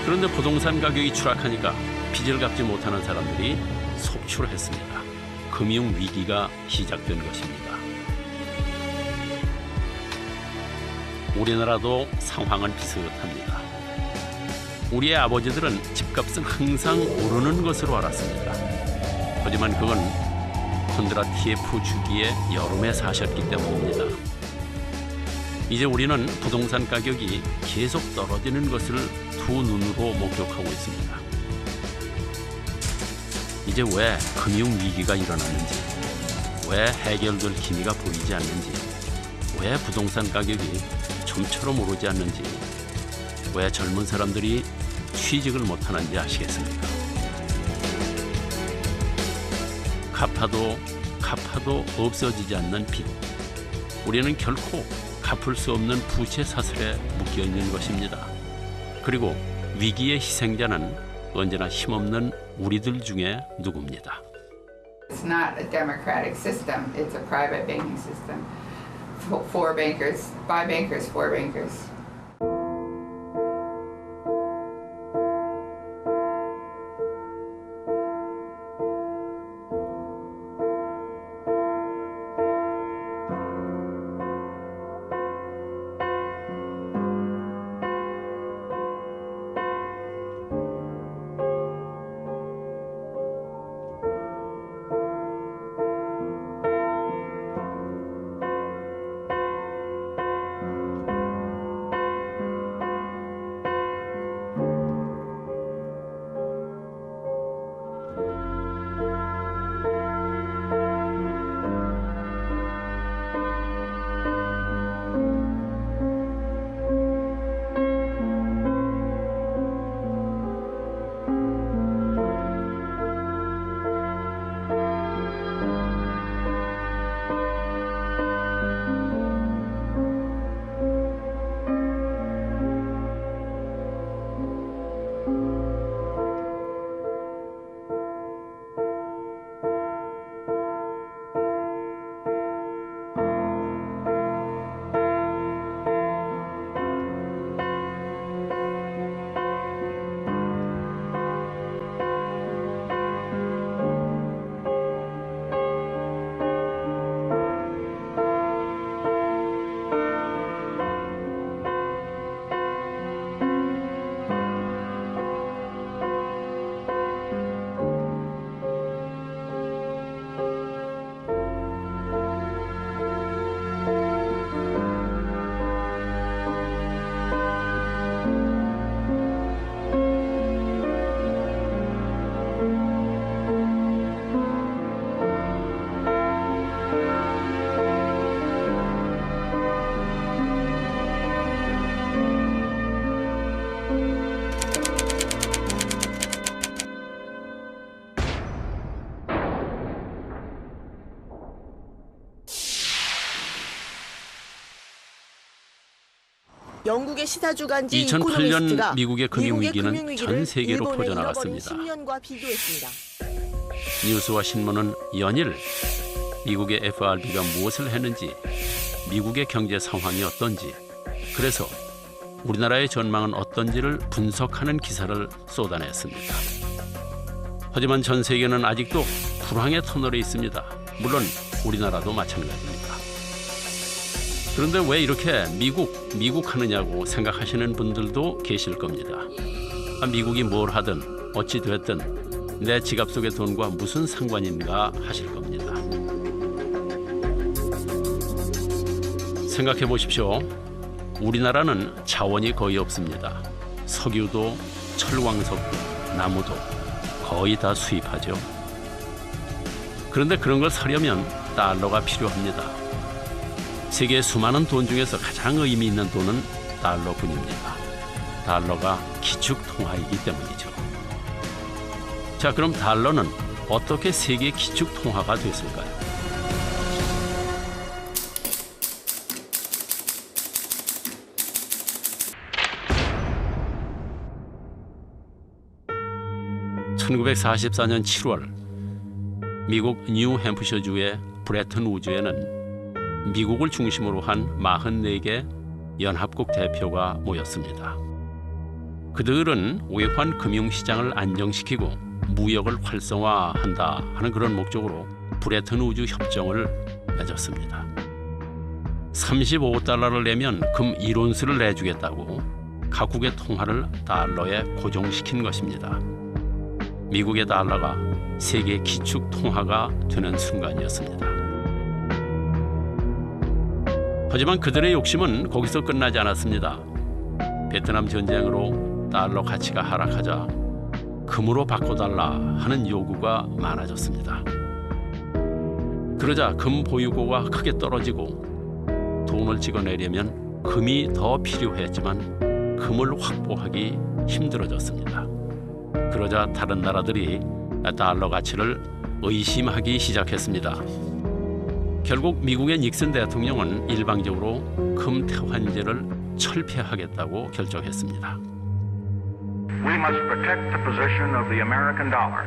그런데 부동산 가격이 추락하니까 빚을 갚지 못하는 사람들이 속출을 했습니다. 금융위기가 시작된 것입니다. 우리나라도 상황은 비슷합니다. 우리의 아버지들은 집값은 항상 오르는 것으로 알았습니다. 하지만 그건 콘드라티예프 주기의 여름에 사셨기 때문입니다. 이제 우리는 부동산 가격이 계속 떨어지는 것을 두 눈으로 목격하고 있습니다. 이제 왜 금융위기가 일어났는지, 왜 해결될 기미가 보이지 않는지, 왜 부동산 가격이 좀처럼 오르지 않는지, 왜 젊은 사람들이 취직을 못하는지 아시겠습니까? 갚아도 없어지지 않는 빚. 우리는 결코 갚을 수 없는 부채 사슬에 묶여 있는 것입니다. 그리고 위기의 희생자는 언제나 힘없는 우리들 중에 누구입니다. It's not a democratic system. It's a private banking system. For bankers, by bankers, for bankers. 영국의 시사주간지 2008년 미국의 금융위기는 전 세계로 퍼져나갔습니다. 10년과 비교했습니다. 뉴스와 신문은 연일 미국의 FRB가 무엇을 했는지, 미국의 경제 상황이 어떤지, 그래서 우리나라의 전망은 어떤지를 분석하는 기사를 쏟아냈습니다. 하지만 전 세계는 아직도 불황의 터널에 있습니다. 물론 우리나라도 마찬가지입니다. 그런데 왜 이렇게 미국 하느냐고 생각하시는 분들도 계실 겁니다. 미국이 뭘 하든 어찌 됐든 내 지갑 속의 돈과 무슨 상관인가 하실 겁니다. 생각해 보십시오. 우리나라는 자원이 거의 없습니다. 석유도 철광석도 나무도 거의 다 수입하죠. 그런데 그런 걸 사려면 달러가 필요합니다. 세계의 수많은 돈 중에서 가장 의미 있는 돈은 달러뿐입니다. 달러가 기축통화이기 때문이죠. 자, 그럼 달러는 어떻게 세계 기축통화가 됐을까요? (1944년 7월) 미국 뉴햄프셔주의 브레튼 우즈에는 미국을 중심으로 한 44개 연합국 대표가 모였습니다. 그들은 외환 금융시장을 안정시키고 무역을 활성화한다 하는 그런 목적으로 브레튼 우즈 협정을 맺었습니다. 35달러를 내면 금 1온스를 내주겠다고 각국의 통화를 달러에 고정시킨 것입니다. 미국의 달러가 세계 기축 통화가 되는 순간이었습니다. 하지만 그들의 욕심은 거기서 끝나지 않았습니다. 베트남 전쟁으로 달러 가치가 하락하자 금으로 바꿔달라 하는 요구가 많아졌습니다. 그러자 금 보유고가 크게 떨어지고 돈을 찍어내려면 금이 더 필요했지만 금을 확보하기 힘들어졌습니다. 그러자 다른 나라들이 달러 가치를 의심하기 시작했습니다. 결국 미국의 닉슨 대통령은 일방적으로 금 태환제를 철폐하겠다고 결정했습니다. We must protect the position of the American dollar.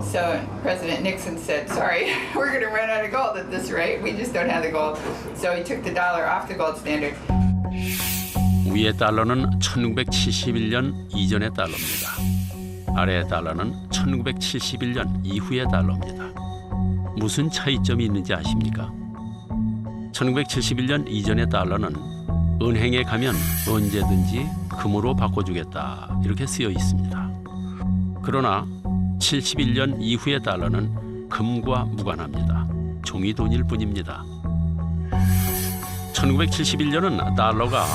So President Nixon said, sorry, we're going to run out of gold at this rate. We just don't have the gold. So he took the dollar off the gold standard. 위의 달러는 1971년 이전의 달러입니다. 아래의 달러는 1971년 이후의 달러입니다. 무슨 차이점이 있는지 아십니까? 1971년 이전의 달러는 은행에 가면 언제든지 금으로 바꿔주겠다 이렇게 쓰여 있습니다. 그러나 71년 이후의 달러는 금과 무관합니다. 종이돈일 뿐입니다. 1971년은 달러가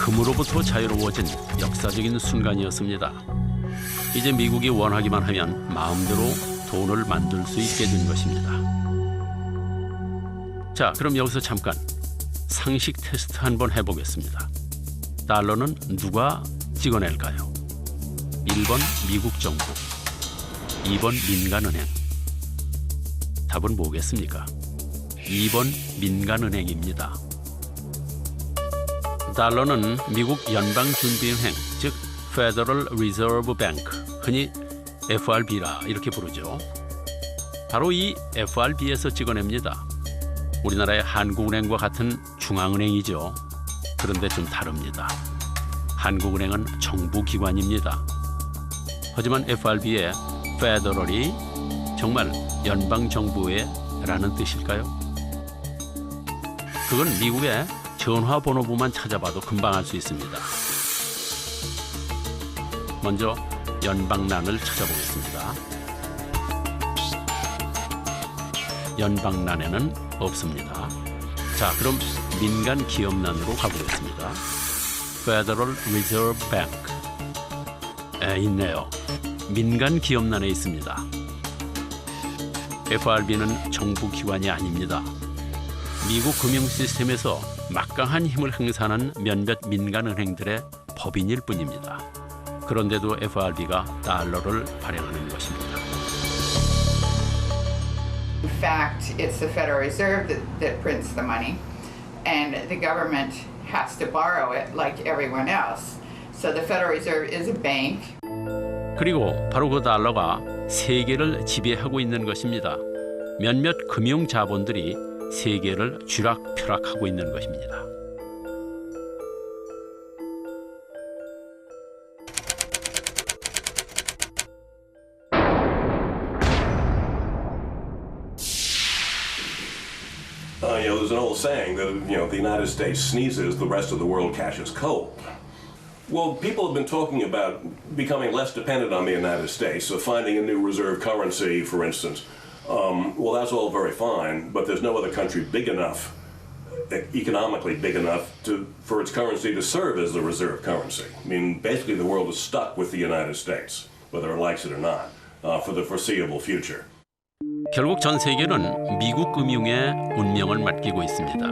금으로부터 자유로워진 역사적인 순간이었습니다. 이제 미국이 원하기만 하면 마음대로 돈을 만들 수 있게 된 것입니다. 자, 그럼 여기서 잠깐 상식 테스트 한번 해보겠습니다. 달러는 누가 찍어낼까요? 1번 미국 정부, 2번 민간은행. 답은 뭐겠습니까? 2번 민간은행입니다. 달러는 미국 연방준비은행, 즉 Federal Reserve Bank, 흔히 FRB라 이렇게 부르죠. 바로 이 FRB에서 찍어냅니다. 우리나라의 한국은행과 같은 중앙은행이죠. 그런데 좀 다릅니다. 한국은행은 정부기관입니다. 하지만 FRB의 Federal이 정말 연방정부의 라는 뜻일까요? 그건 미국의 전화번호부만 찾아봐도 금방 알 수 있습니다. 먼저 연방란을 찾아보겠습니다. 연방란에는 없습니다. 자, 그럼 민간 기업란으로 가보겠습니다. Federal Reserve Bank. 있네요. 민간 기업란에 있습니다. FRB는 정부 기관이 아닙니다. 미국 금융 시스템에서 막강한 힘을 행사하는 몇몇 민간은행들의 법인일 뿐입니다. 그런데도 FRB가 달러를 발행하는 것입니다. In fact, it's the Federal Reserve that prints the money, and the government has to borrow it like everyone else. So the Federal Reserve is a bank. 그리고 바로 그 달러가 세계를 지배하고 있는 것입니다. 몇몇 금융 자본들이 세계를 쥐락펴락하고 있는 것입니다. there's an old saying that, the United States sneezes, the rest of the world catches cold. Well, people have been talking about becoming less dependent on the United States, so finding a new reserve currency, for instance. Well, that's all very fine, but there's no other country big enough, economically big enough, for its currency to serve as the reserve currency. I mean, basically the world is stuck with the United States, whether it likes it or not, for the foreseeable future. 결국 전 세계는 미국 금융의 운명을 맡기고 있습니다.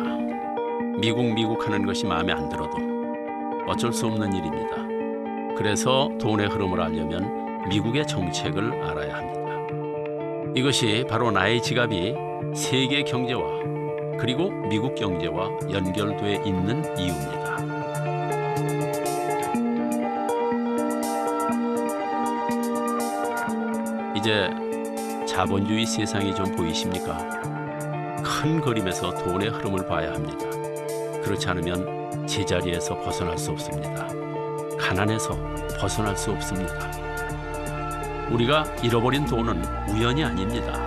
미국 하는 것이 마음에 안 들어도 어쩔 수 없는 일입니다. 그래서 돈의 흐름을 알려면 미국의 정책을 알아야 합니다. 이것이 바로 나의 지갑이 세계 경제와 그리고 미국 경제와 연결돼 있는 이유입니다. 이제 자본주의 세상이 좀 보이십니까? 큰 그림에서 돈의 흐름을 봐야 합니다. 그렇지 않으면 제자리에서 벗어날 수 없습니다. 가난에서 벗어날 수 없습니다. 우리가 잃어버린 돈은 우연이 아닙니다.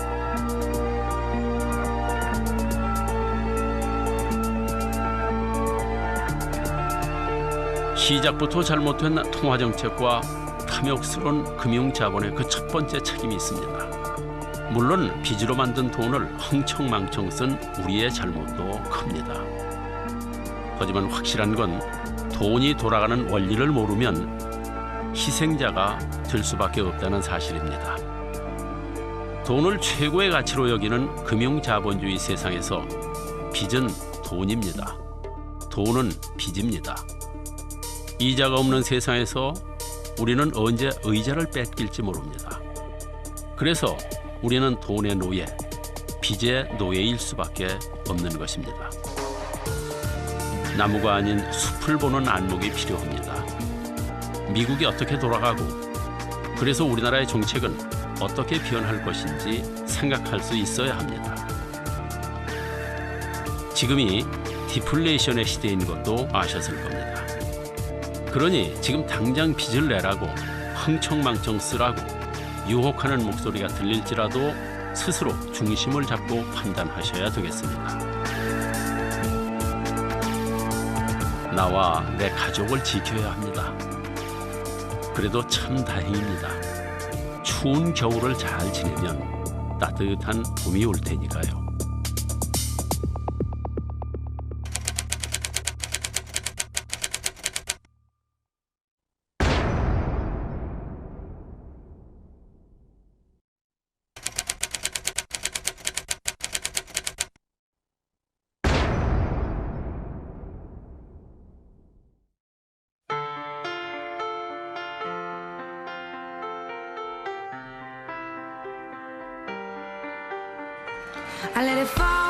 시작부터 잘못된 통화정책과 탐욕스러운 금융자본의 그 첫 번째 책임이 있습니다. 물론 빚으로 만든 돈을 흥청망청 쓴 우리의 잘못도 큽니다. 하지만 확실한 건 돈이 돌아가는 원리를 모르면 희생자가 될 수밖에 없다는 사실입니다. 돈을 최고의 가치로 여기는 금융자본주의 세상에서 빚은 돈입니다. 돈은 빚입니다. 이자가 없는 세상에서 우리는 언제 의자를 뺏길지 모릅니다. 그래서 우리는 돈의 노예, 빚의 노예일 수밖에 없는 것입니다. 나무가 아닌 숲을 보는 안목이 필요합니다. 미국이 어떻게 돌아가고 그래서 우리나라의 정책은 어떻게 변할 것인지 생각할 수 있어야 합니다. 지금이 디플레이션의 시대인 것도 아셨을 겁니다. 그러니 지금 당장 빚을 내라고 흥청망청 쓰라고 유혹하는 목소리가 들릴지라도 스스로 중심을 잡고 판단하셔야 되겠습니다. 나와 내 가족을 지켜야 합니다. 그래도 참 다행입니다. 추운 겨울을 잘 지내면 따뜻한 봄이 올 테니까요. I let it fall.